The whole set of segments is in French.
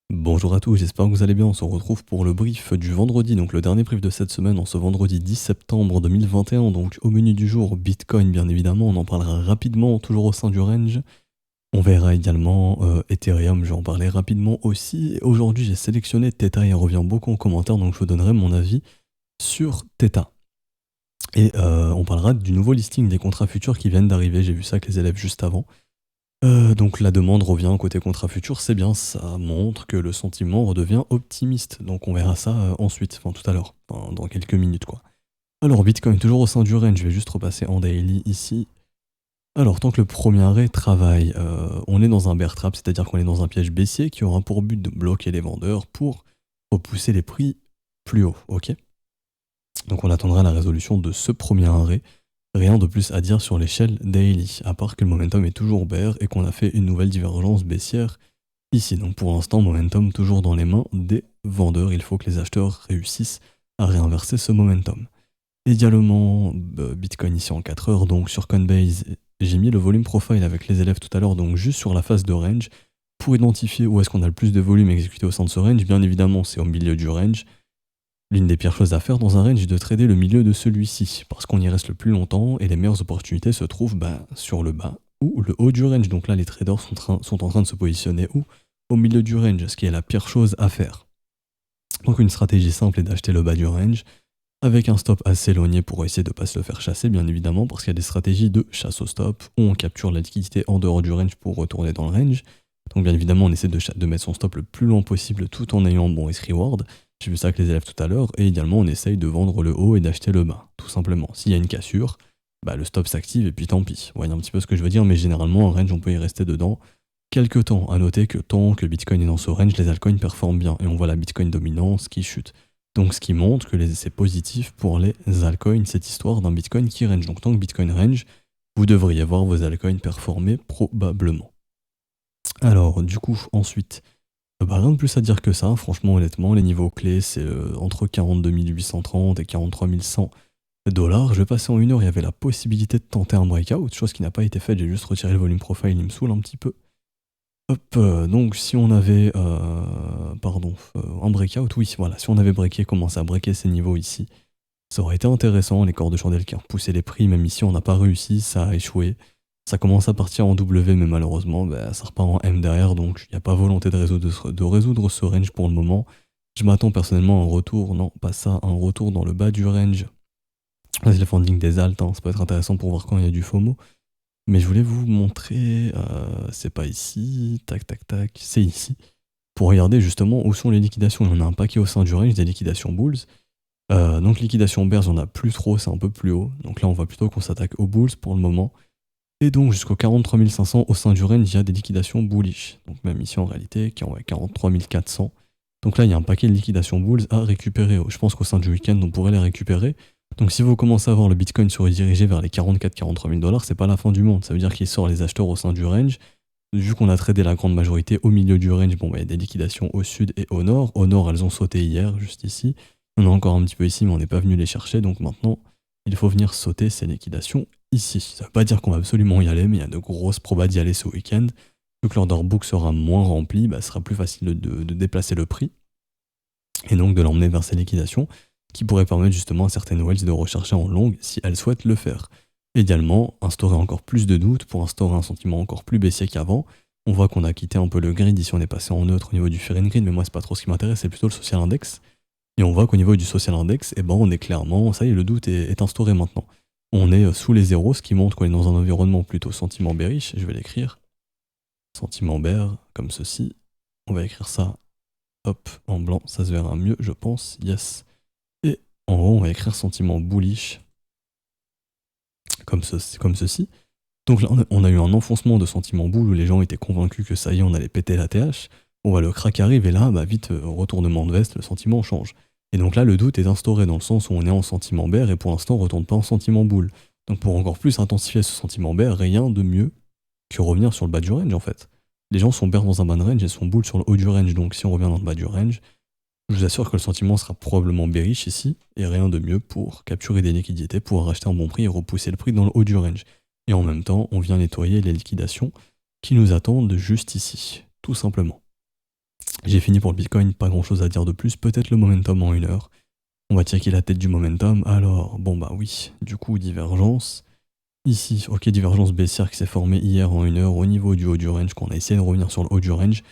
Bonjour à tous, j'espère que vous allez bien. On se retrouve pour le brief du vendredi, donc le dernier brief de cette semaine, en ce vendredi 10 septembre 2021. Donc au menu du jour, Bitcoin bien évidemment, on en parlera rapidement, toujours au sein du range. On verra également Ethereum, je vais en parler rapidement aussi. Et aujourd'hui, j'ai sélectionné Theta, il revient beaucoup en commentaire, donc je vous donnerai mon avis sur Theta. Et on parlera du nouveau listing des contrats futurs qui viennent d'arriver, j'ai vu ça avec les élèves juste avant. Donc la demande revient côté contrat futur, c'est bien, ça montre que le sentiment redevient optimiste. Donc on verra ça ensuite, enfin tout à l'heure, enfin, dans quelques minutes quoi. Alors Bitcoin toujours au sein du range, je vais juste repasser en daily ici. Alors tant que le premier arrêt travaille, on est dans un bear trap, c'est-à-dire qu'on est dans un piège baissier qui aura pour but de bloquer les vendeurs pour repousser les prix plus haut, ok. Donc on attendra la résolution de ce premier arrêt. Rien de plus à dire sur l'échelle daily, à part que le momentum est toujours bear et qu'on a fait une nouvelle divergence baissière ici. Donc pour l'instant, momentum toujours dans les mains des vendeurs. Il faut que les acheteurs réussissent à réinverser ce momentum. Également, Bitcoin ici en 4 heures, donc sur Coinbase, j'ai mis le volume profile avec les élèves tout à l'heure, donc juste sur la phase de range, pour identifier où est-ce qu'on a le plus de volume exécuté au sein de ce range. Bien évidemment, c'est au milieu du range. L'une des pires choses à faire dans un range est de trader le milieu de celui-ci, parce qu'on y reste le plus longtemps et les meilleures opportunités se trouvent sur le bas ou le haut du range. Donc là, les traders sont en train de se positionner où au milieu du range, ce qui est la pire chose à faire. Donc une stratégie simple est d'acheter le bas du range, avec un stop assez éloigné pour essayer de ne pas se le faire chasser, bien évidemment, parce qu'il y a des stratégies de chasse au stop, où on capture la liquidité en dehors du range pour retourner dans le range. Donc bien évidemment, on essaie de mettre son stop le plus long possible tout en ayant bon risk-reward. J'ai vu ça avec les élèves tout à l'heure, et également on essaye de vendre le haut et d'acheter le bas, tout simplement. S'il y a une cassure, le stop s'active et puis tant pis. Vous voyez un petit peu ce que je veux dire, mais généralement, en range, on peut y rester dedans quelques temps. À noter que tant que Bitcoin est dans ce range, les altcoins performent bien, et on voit la Bitcoin dominance qui chute. Donc ce qui montre que c'est positif pour les altcoins, cette histoire d'un Bitcoin qui range. Donc tant que Bitcoin range, vous devriez voir vos altcoins performer probablement. Alors du coup, ensuite, rien de plus à dire que ça, franchement honnêtement, les niveaux clés c'est entre 42 830 et 43 100 dollars. Je vais passer en 1 heure, il y avait la possibilité de tenter un breakout, chose qui n'a pas été faite, j'ai juste retiré le volume profile, il me saoule un petit peu. Hop, donc si on avait, un breakout, oui, voilà, si on avait breaké, commencé à breaker ces niveaux ici, ça aurait été intéressant, les corps de chandelle qui ont repoussé les prix, même ici on n'a pas réussi, ça a échoué. Ça commence à partir en W, mais malheureusement, ça repart en M derrière, donc il n'y a pas volonté de résoudre ce range pour le moment. Je m'attends personnellement à un retour, non, pas ça, un retour dans le bas du range. Là, c'est le funding des alts, ça peut être intéressant pour voir quand il y a du FOMO. Mais je voulais vous montrer, c'est pas ici, tac tac tac, c'est ici. Pour regarder justement où sont les liquidations. Il y en a un paquet au sein du range des liquidations bulls. Donc liquidation bears, on a plus trop, c'est un peu plus haut. Donc là, on voit plutôt qu'on s'attaque aux bulls pour le moment. Et donc jusqu'au 43 500 au sein du range, il y a des liquidations bullish. Donc même ici en réalité, qui est 43 400. Donc là, il y a un paquet de liquidations bulls à récupérer. Je pense qu'au sein du week-end, on pourrait les récupérer. Donc si vous commencez à voir le Bitcoin se rediriger vers les 44-43 000 dollars, c'est pas la fin du monde. Ça veut dire qu'il sort les acheteurs au sein du range. Vu qu'on a tradé la grande majorité au milieu du range, il y a des liquidations au sud et au nord. Au nord, elles ont sauté hier, juste ici. On a encore un petit peu ici, mais on n'est pas venu les chercher. Donc maintenant, il faut venir sauter ces liquidations ici. Ça veut pas dire qu'on va absolument y aller, mais il y a de grosses probas d'y aller ce week-end. Vu que l'order book sera moins rempli, ce sera plus facile de déplacer le prix et donc de l'emmener vers ces liquidations qui pourraient permettre justement à certaines whales de rechercher en longue si elles souhaitent le faire. Également, instaurer encore plus de doutes pour instaurer un sentiment encore plus baissier qu'avant. On voit qu'on a quitté un peu le grid, ici on est passé en neutre au niveau du Fear and Grid, mais moi c'est pas trop ce qui m'intéresse, c'est plutôt le social index. Et on voit qu'au niveau du social index, on est clairement, ça y est, le doute est instauré maintenant. On est sous les zéros, ce qui montre qu'on est dans un environnement plutôt sentiment bearish. Je vais l'écrire. Sentiment bear, comme ceci. On va écrire ça, hop, en blanc, ça se verra mieux, je pense. Yes. Et en haut, on va écrire sentiment bullish, comme ceci. Donc là, on a eu un enfoncement de sentiment bull où les gens étaient convaincus que ça y est, on allait péter la TH. On voit le crack arrive et là, vite, retournement de veste, le sentiment change. Et donc là, le doute est instauré dans le sens où on est en sentiment bear et pour l'instant, on ne retourne pas en sentiment bull. Donc pour encore plus intensifier ce sentiment bear, rien de mieux que revenir sur le bas du range en fait. Les gens sont bear dans un bas de range et sont bull sur le haut du range. Donc si on revient dans le bas du range, je vous assure que le sentiment sera probablement bearish ici, et rien de mieux pour capturer des liquidités, pour racheter un bon prix et repousser le prix dans le haut du range. Et en même temps, on vient nettoyer les liquidations qui nous attendent juste ici, tout simplement. J'ai fini pour le Bitcoin, pas grand chose à dire de plus, peut-être le momentum en 1 heure. On va checker la tête du momentum. Alors, bon bah oui, du coup, divergence. Ici, ok, divergence baissière qui s'est formée hier en 1 heure au niveau du haut du range, qu'on a essayé de revenir sur le haut du range.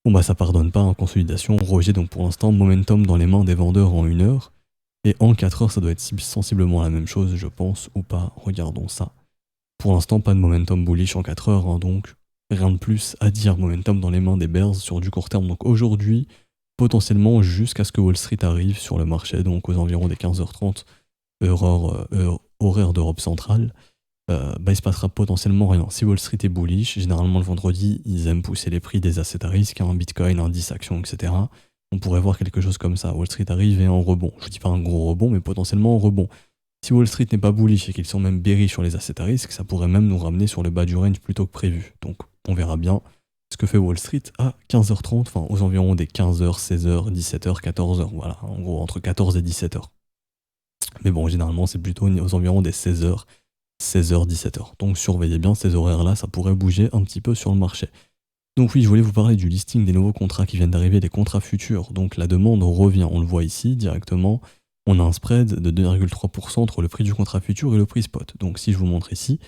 Bon bah ça pardonne pas, hein, consolidation, rejet, donc pour l'instant, momentum dans les mains des vendeurs en 1 heure. Et en 4 heures, ça doit être sensiblement la même chose, je pense, ou pas. Regardons ça. Pour l'instant, pas de momentum bullish en 4 heures, hein, donc rien de plus à dire. Momentum dans les mains des bears sur du court terme. Donc aujourd'hui, potentiellement jusqu'à ce que Wall Street arrive sur le marché, donc aux environs des 15h30, horaire d'Europe centrale, bah, il se passera potentiellement rien. Si Wall Street est bullish, généralement le vendredi, ils aiment pousser les prix des assets à risque, un Bitcoin, indice, action, etc. On pourrait voir quelque chose comme ça. Wall Street arrive et en rebond. Je dis pas un gros rebond, mais potentiellement en rebond. Si Wall Street n'est pas bullish et qu'ils sont même bearish sur les assets à risque, ça pourrait même nous ramener sur le bas du range plutôt que prévu. Donc on verra bien ce que fait Wall Street à 15h30, enfin aux environs des 15h, 16h, 17h, 14h. Voilà, en gros entre 14 et 17h. Mais bon, généralement c'est plutôt aux environs des 16h, 16h, 17h. Donc surveillez bien ces horaires-là, ça pourrait bouger un petit peu sur le marché. Donc oui, je voulais vous parler du listing des nouveaux contrats qui viennent d'arriver, des contrats futurs. Donc la demande revient, on le voit ici directement. On a un spread de 2,3% entre le prix du contrat futur et le prix spot. Donc si je vous montre ici,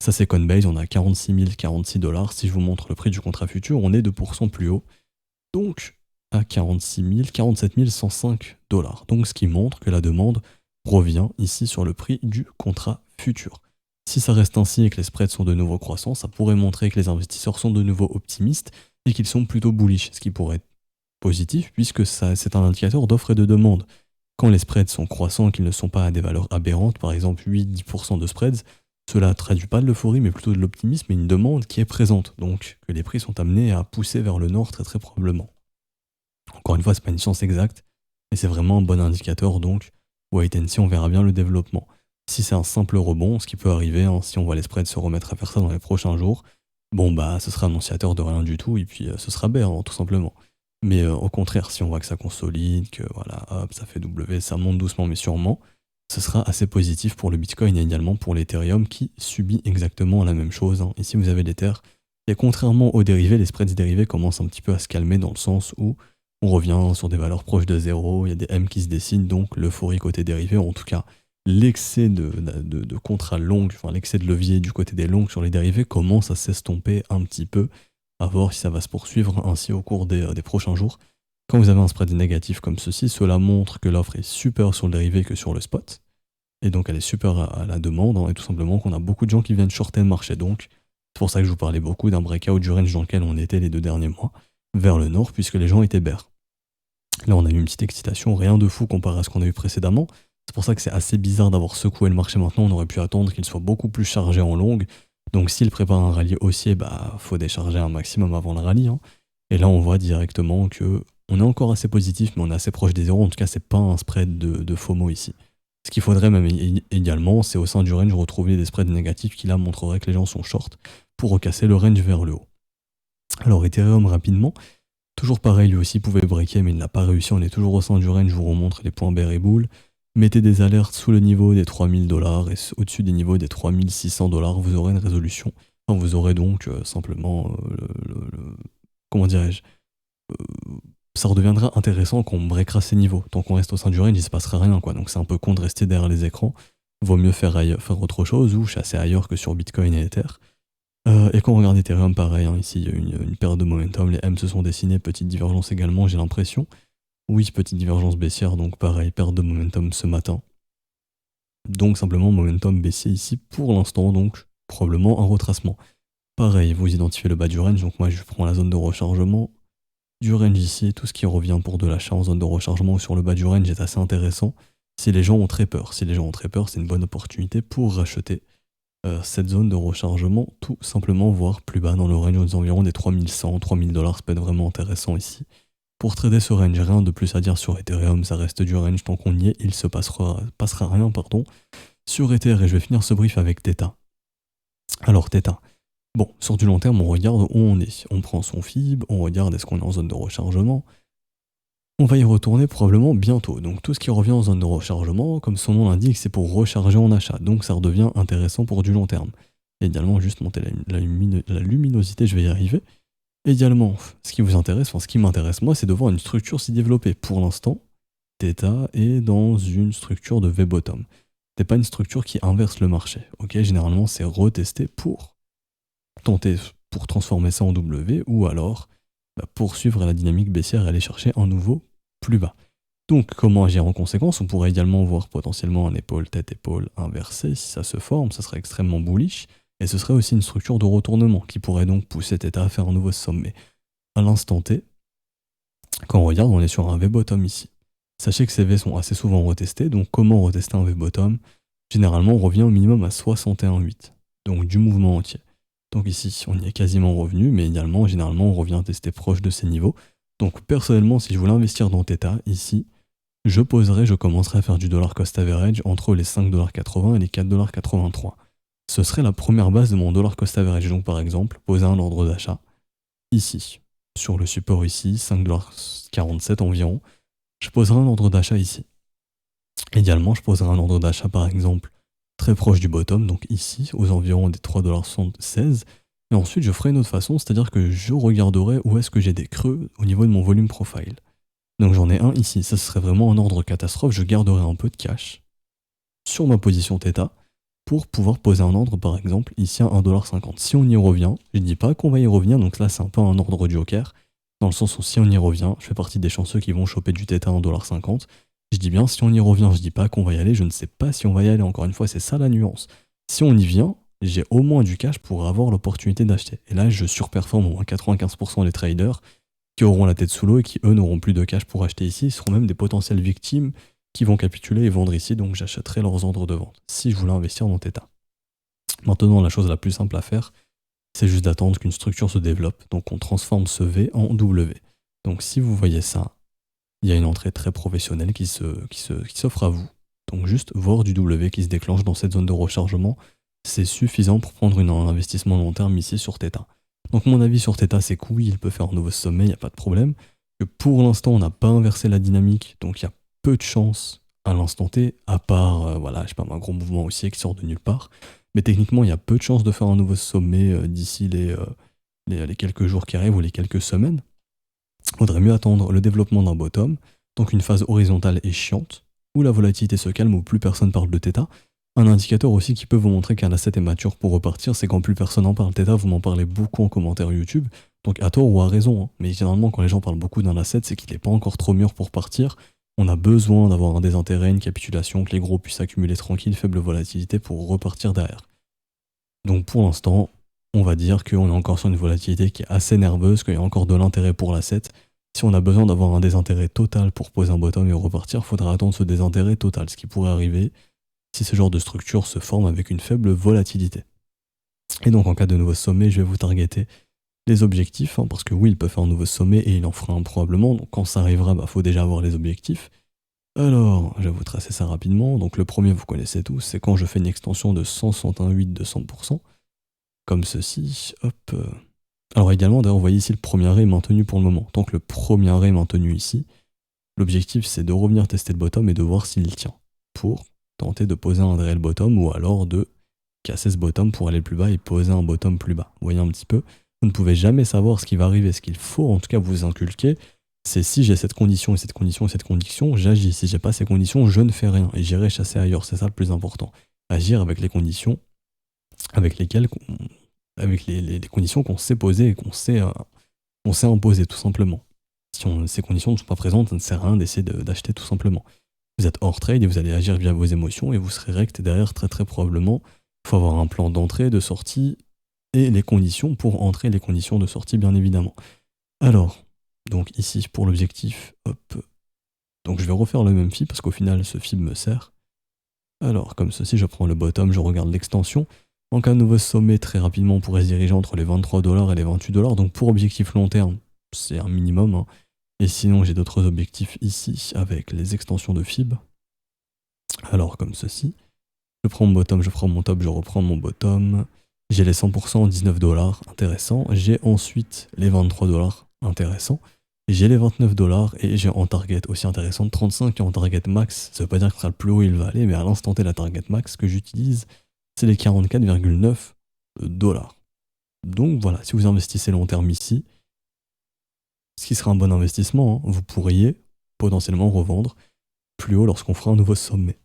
ça c'est Coinbase, on a 46 046 $. Si je vous montre le prix du contrat futur, on est 2% plus haut. Donc à 46 000, 47 105 $. Donc ce qui montre que la demande revient ici sur le prix du contrat futur. Si ça reste ainsi et que les spreads sont de nouveau croissants, ça pourrait montrer que les investisseurs sont de nouveau optimistes et qu'ils sont plutôt bullish, ce qui pourrait être positif puisque c'est un indicateur d'offre et de demande. Quand les spreads sont croissants et qu'ils ne sont pas à des valeurs aberrantes, par exemple 8-10% de spreads, cela ne traduit pas de l'euphorie mais plutôt de l'optimisme et une demande qui est présente, donc que les prix sont amenés à pousser vers le nord très très probablement. Encore une fois, c'est pas une science exacte, mais c'est vraiment un bon indicateur, donc wait and see, on verra bien le développement. Si c'est un simple rebond, ce qui peut arriver, hein, si on voit les spreads se remettre à faire ça dans les prochains jours, bon bah ce sera annonciateur de rien du tout, et puis ce sera bear, hein, tout simplement. Mais au contraire, si on voit que ça consolide, que voilà, hop, ça fait W, ça monte doucement mais sûrement, ce sera assez positif pour le Bitcoin et également pour l'Ethereum qui subit exactement la même chose. Hein. Ici vous avez l'Ether, et contrairement aux dérivés, les spreads dérivés commencent un petit peu à se calmer dans le sens où on revient sur des valeurs proches de zéro, il y a des M qui se dessinent, donc l'euphorie côté dérivé, en tout cas l'excès de contrats longs, enfin l'excès de levier du côté des longs sur les dérivés commence à s'estomper un petit peu, à voir si ça va se poursuivre ainsi au cours des prochains jours. Quand vous avez un spread négatif comme ceci, cela montre que l'offre est supérieure sur le dérivé que sur le spot, et donc elle est supérieure à la demande, hein, et tout simplement qu'on a beaucoup de gens qui viennent shorter le marché, donc c'est pour ça que je vous parlais beaucoup d'un breakout du range dans lequel on était les 2 derniers mois, vers le nord, puisque les gens étaient bears. Là, on a eu une petite excitation, rien de fou comparé à ce qu'on a eu précédemment. C'est pour ça que c'est assez bizarre d'avoir secoué le marché maintenant. On aurait pu attendre qu'il soit beaucoup plus chargé en longue. Donc, s'il prépare un rallye haussier, bah, faut décharger un maximum avant le rallye. Hein. Et là, on voit directement que on est encore assez positif, mais on est assez proche des zéros. En tout cas, c'est pas un spread de FOMO ici. Ce qu'il faudrait même également, c'est au sein du range retrouver des spreads négatifs qui là montreraient que les gens sont short pour recasser le range vers le haut. Alors, Ethereum rapidement. Toujours pareil, lui aussi pouvait breaker, mais il n'a pas réussi. On est toujours au sein du range, je vous remontre les points bear et bull. Mettez des alertes sous le niveau des 3000 $ et au-dessus des niveaux des 3600 $, vous aurez une résolution. Enfin, vous aurez donc simplement comment dirais-je, ça redeviendra intéressant quand on breakera ces niveaux. Tant qu'on reste au sein du range, il ne se passera rien, quoi. Donc c'est un peu con de rester derrière les écrans. Vaut mieux faire autre chose ou chasser ailleurs que sur Bitcoin et Ether. Et quand on regarde Ethereum, pareil, hein, ici il y a une perte de momentum, les M se sont dessinés, petite divergence également, j'ai l'impression. Oui, petite divergence baissière, donc pareil, perte de momentum ce matin. Donc simplement momentum baissier ici pour l'instant, donc probablement un retracement. Pareil, vous identifiez le bas du range, donc moi je prends la zone de rechargement du range ici, tout ce qui revient pour de l'achat en zone de rechargement ou sur le bas du range est assez intéressant. Si les gens ont très peur, c'est une bonne opportunité pour racheter cette zone de rechargement, tout simplement, voire plus bas dans le range aux environs des 3100, 3000 $, ça peut être vraiment intéressant ici. Pour trader ce range, rien de plus à dire sur Ethereum, ça reste du range, tant qu'on y est, il se passera rien, sur Ether, et je vais finir ce brief avec Theta. Alors Theta, bon, sur du long terme, on regarde où on est, on prend son FIB, on regarde est-ce qu'on est en zone de rechargement. On va y retourner probablement bientôt. Donc tout ce qui revient en zone de rechargement, comme son nom l'indique, c'est pour recharger en achat. Donc ça redevient intéressant pour du long terme. Et également juste monter la luminosité, je vais y arriver. Également, ce qui vous intéresse, enfin ce qui m'intéresse moi, c'est de voir une structure s'y développer. Pour l'instant, Theta est dans une structure de V-bottom. C'est pas une structure qui inverse le marché. Ok, généralement c'est retesté pour tenter, pour transformer ça en W, ou alors poursuivre la dynamique baissière et aller chercher un nouveau plus bas. Donc comment agir en conséquence? On pourrait également voir potentiellement un épaule, tête-épaule inversé. Si ça se forme, ça serait extrêmement bullish. Et ce serait aussi une structure de retournement qui pourrait donc pousser Theta à faire un nouveau sommet. À l'instant T, quand on regarde, on est sur un V-bottom ici. Sachez que ces V sont assez souvent retestés, donc comment retester un V-bottom? Généralement, on revient au minimum à 61,8, donc du mouvement entier. Donc ici, on y est quasiment revenu, mais également, généralement, on revient tester proche de ces niveaux. Donc personnellement, si je voulais investir dans Theta, ici, je commencerai à faire du dollar cost average entre les 5,80$ et les 4,83$. Ce serait la première base de mon dollar cost average. Donc par exemple, poser un ordre d'achat ici, sur le support ici, 5,47$ environ. Je poserai un ordre d'achat ici. Également, je poserai un ordre d'achat par exemple très proche du bottom, donc ici, aux environs des 3,76$. Et ensuite, je ferai une autre façon, c'est-à-dire que je regarderai où est-ce que j'ai des creux au niveau de mon volume profile. Donc j'en ai un ici, ça serait vraiment un ordre catastrophe, je garderai un peu de cash sur ma position θ pour pouvoir poser un ordre par exemple ici à 1,50$. Si on y revient, je dis pas qu'on va y revenir, donc là c'est un peu un ordre joker, dans le sens où si on y revient, je fais partie des chanceux qui vont choper du θ à 1,50$. Je dis bien si on y revient, je dis pas qu'on va y aller, je ne sais pas si on va y aller, encore une fois c'est ça la nuance. Si on y vient, j'ai au moins du cash pour avoir l'opportunité d'acheter. Et là je surperforme au moins 95% des traders qui auront la tête sous l'eau et qui eux n'auront plus de cash pour acheter ici, ils seront même des potentielles victimes qui vont capituler et vendre ici, donc j'achèterai leurs ordres de vente, si je voulais investir dans Theta. Maintenant, la chose la plus simple à faire, c'est juste d'attendre qu'une structure se développe, donc on transforme ce V en W. Donc si vous voyez ça, il y a une entrée très professionnelle qui s'offre à vous. Donc juste voir du W qui se déclenche dans cette zone de rechargement, c'est suffisant pour prendre un investissement long terme ici sur Theta. Donc mon avis sur Theta, c'est que oui, il peut faire un nouveau sommet, il n'y a pas de problème. Que pour l'instant, on n'a pas inversé la dynamique, donc il y a peu de chance à l'instant T, à part, voilà, je sais pas, un gros mouvement haussier qui sort de nulle part. Mais techniquement, il y a peu de chances de faire un nouveau sommet d'ici les quelques jours qui arrivent ou les quelques semaines. Il faudrait mieux attendre le développement d'un bottom, donc une phase horizontale et chiante, où la volatilité se calme, où plus personne parle de θ. Un indicateur aussi qui peut vous montrer qu'un asset est mature pour repartir, c'est quand plus personne en parle. θ, vous m'en parlez beaucoup en commentaire YouTube, donc à tort ou à raison, hein. Mais généralement quand les gens parlent beaucoup d'un asset, c'est qu'il n'est pas encore trop mûr pour partir. On a besoin d'avoir un désintérêt, une capitulation, que les gros puissent accumuler tranquille, faible volatilité pour repartir derrière. Donc pour l'instant, on va dire qu'on est encore sur une volatilité qui est assez nerveuse, qu'il y a encore de l'intérêt pour l'asset. Si on a besoin d'avoir un désintérêt total pour poser un bottom et repartir, il faudra attendre ce désintérêt total, ce qui pourrait arriver si ce genre de structure se forme avec une faible volatilité. Et donc en cas de nouveau sommet, je vais vous targeter les objectifs, hein, parce que oui, il peut faire un nouveau sommet et il en fera un probablement, donc quand ça arrivera, faut déjà avoir les objectifs. Alors, je vais vous tracer ça rapidement. Donc le premier, vous connaissez tous, c'est quand je fais une extension de 161,8 de 100%, comme ceci, hop. Alors également, d'ailleurs, vous voyez ici, le premier arrêt est maintenu pour le moment. Tant que le premier arrêt est maintenu ici, l'objectif, c'est de revenir tester le bottom et de voir s'il tient, pour tenter de poser un réel bottom, ou alors de casser ce bottom pour aller plus bas et poser un bottom plus bas. Vous voyez un petit peu, vous ne pouvez jamais savoir ce qui va arriver. Ce qu'il faut en tout cas vous inculquer, c'est si j'ai cette condition et cette condition et cette condition, j'agis. Si j'ai pas ces conditions, je ne fais rien et j'irai chasser ailleurs. C'est ça le plus important. Agir avec les conditions avec lesquelles avec les conditions qu'on s'est posées et qu'on s'est imposées tout simplement. Si ces conditions ne sont pas présentes, ça ne sert à rien d'essayer d'acheter tout simplement. Vous êtes hors trade et vous allez agir via vos émotions et vous serez rect derrière très très probablement. Il faut avoir un plan d'entrée, de sortie et les conditions pour entrer, les conditions de sortie bien évidemment. Alors, donc ici pour l'objectif, hop. Donc je vais refaire le même fib parce qu'au final ce fib me sert. Alors comme ceci, je prends le bottom, je regarde l'extension. En cas de nouveau sommet, très rapidement on pourrait se diriger entre les 23$ et les 28$. Donc pour objectif long terme, c'est un minimum, hein. Et sinon j'ai d'autres objectifs ici avec les extensions de fib. Alors comme ceci. Je prends mon bottom, je prends mon top, je reprends mon bottom. J'ai les 100%, 19$, intéressant. J'ai ensuite les 23$, intéressant. J'ai les 29$ et j'ai en target aussi intéressant 35 et en target max. Ça veut pas dire que ce sera le plus haut il va aller, mais à l'instant T, la target max que j'utilise, c'est les 44,9$. Donc voilà, si vous investissez long terme ici, Ce qui sera un bon investissement, hein. Vous pourriez potentiellement revendre plus haut lorsqu'on fera un nouveau sommet.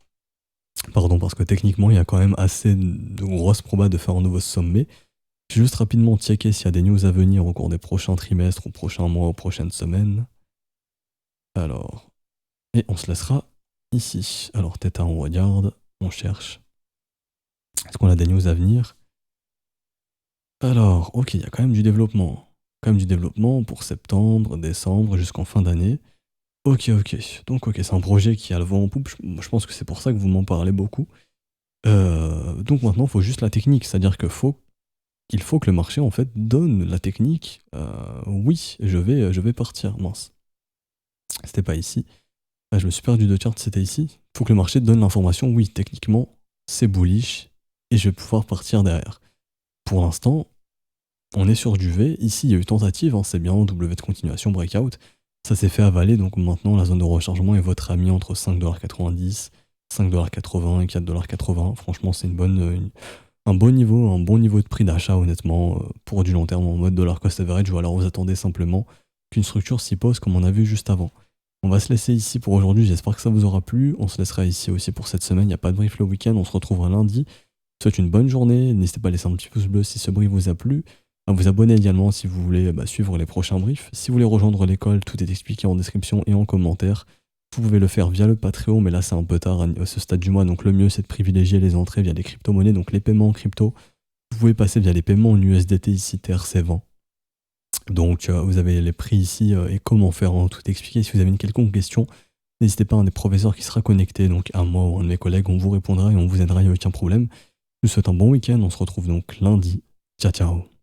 Pardon, parce que techniquement, il y a quand même assez de grosses probas de faire un nouveau sommet. Je vais juste rapidement checker s'il y a des news à venir au cours des prochains trimestres, aux prochains mois, aux prochaines semaines. Alors, et on se laissera ici. Alors, Theta, on regarde, on cherche. Est-ce qu'on a des news à venir? Alors, ok, il y a quand même du développement. Quand même du développement pour septembre, décembre, jusqu'en fin d'année. Ok, ok. Donc, ok, c'est un projet qui a le vent en poupe. Je pense que c'est pour ça que vous m'en parlez beaucoup. Donc maintenant, il faut juste la technique. C'est-à-dire qu'il faut que le marché, en fait, donne la technique. Oui, je vais partir. Mince. C'était pas ici. Ah, je me suis perdu de chart, c'était ici. Il faut que le marché donne l'information. Oui, techniquement, c'est bullish. Et je vais pouvoir partir derrière. Pour l'instant, on est sur du V. Ici, il y a eu tentative, hein, c'est bien, W de continuation, breakout. Ça s'est fait avaler, donc maintenant, la zone de rechargement est votre ami entre 5,90$, 5,80$ et 4,80$. Franchement, c'est un bon niveau de prix d'achat, honnêtement, pour du long terme en mode dollar cost average, ou alors vous attendez simplement qu'une structure s'y pose comme on a vu juste avant. On va se laisser ici pour aujourd'hui, j'espère que ça vous aura plu. On se laissera ici aussi pour cette semaine, il n'y a pas de brief le week-end, on se retrouvera lundi. Je vous souhaite une bonne journée, n'hésitez pas à laisser un petit pouce bleu si ce brief vous a plu, à vous abonner également si vous voulez suivre les prochains briefs. Si vous voulez rejoindre l'école, tout est expliqué en description et en commentaire. Vous pouvez le faire via le Patreon, mais là c'est un peu tard à ce stade du mois, donc le mieux c'est de privilégier les entrées via les crypto-monnaies, donc les paiements en crypto. Vous pouvez passer via les paiements en USDT ici, TRC20. Donc vous avez les prix ici et comment faire, hein, tout expliqué. Si vous avez une quelconque question, n'hésitez pas à un des professeurs qui sera connecté, donc à moi ou à un de mes collègues, on vous répondra et on vous aidera, il n'y a aucun problème. Je vous souhaite un bon week-end, on se retrouve donc lundi. Ciao ciao.